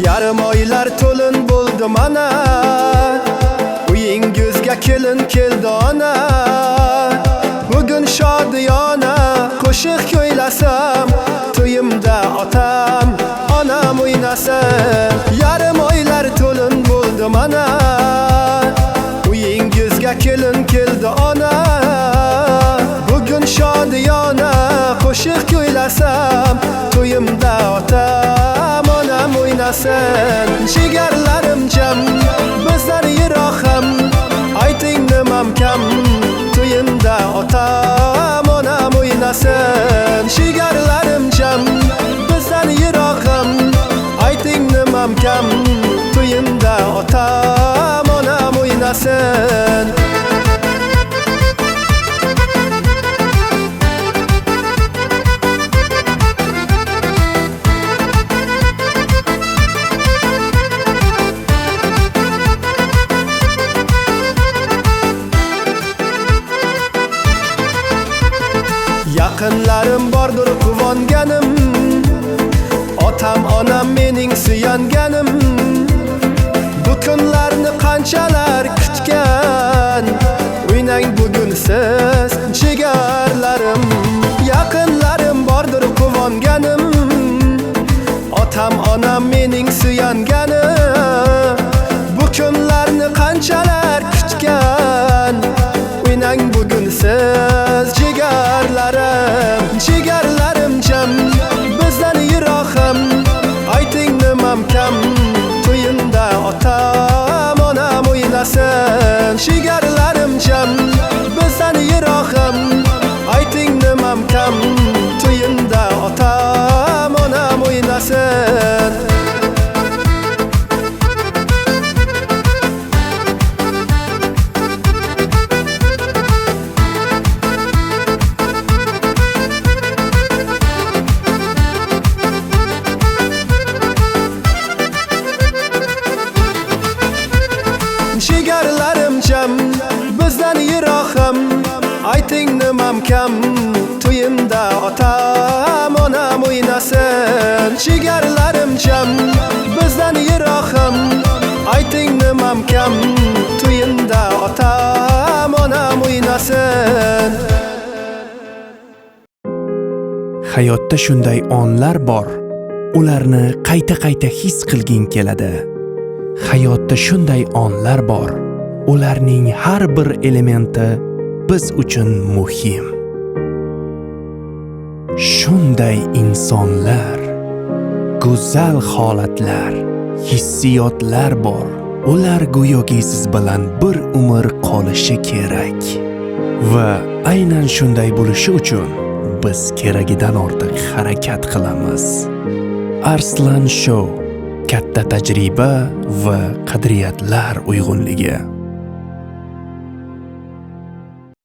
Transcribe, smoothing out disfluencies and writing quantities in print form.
Yarim oylar to'lin bo'ldi mana, uyingizga kelin keldi ona. Bugun shodiyona qo'shiq kuylasam, to'yimda otam, onam o'ynasin. Yarim oylar to'lin bo'ldi mana, uyingizga kelin keldi ona. Bugun shodiyona qo'shiq kuylasam, to'yimda otam, onam o'ynasin. Jigarlarim jam, bizlar yiroq ham, ayting nimam kam, to'yimda otam, onam o'ynasin. Jigarlarim jam, bizlar yiroq ham, ayting nimam kam, to'yimda otam, onam o'ynasin. Yaqinlarim bordir quvonganim, otam onam mening suyanganim. Bu kunlarni qanchalar kutgan, o'ynang bugun siz jigarlarim. Yaqinlarim bordir quvonganim, otam onam mening suyanganim. Bu kunlarni qanchalar kutgan, o'ynang bugun siz jigarlarim. Jigarlarim jam, bizdan yiroq ham, ayting nimam kam, to'yimda otam, onam o'ynasin. Jigarlarim jam, bizdan yiroq ham, ayting nimam kam, to'yimda otam, onam o'ynasin. Jigarlarim jam, bizdan yiroq ham, ayting nimam kam, to'yimda otam, onam o'ynasin. Jigarlarim jam, bizdan yiroq ham, ayting nimam kam, to'yimda otam, onam o'ynasin. Hayotda shunday onlar bor, ularni qayta-qayta his qilging keladi. Hayotda shunday onlar bor, ularning har bir elementi biz uchun muhim. Shunday insonlar, go'zal holatlar, hissiyotlar bor. Ular go'yoki siz bilan bir umr qolishi kerak. Va aynan shunday bo'lishi uchun biz keragidan ortiq harakat qilamiz. Arslan Show, katta tajriba va qadriyatlar uyg'unligi.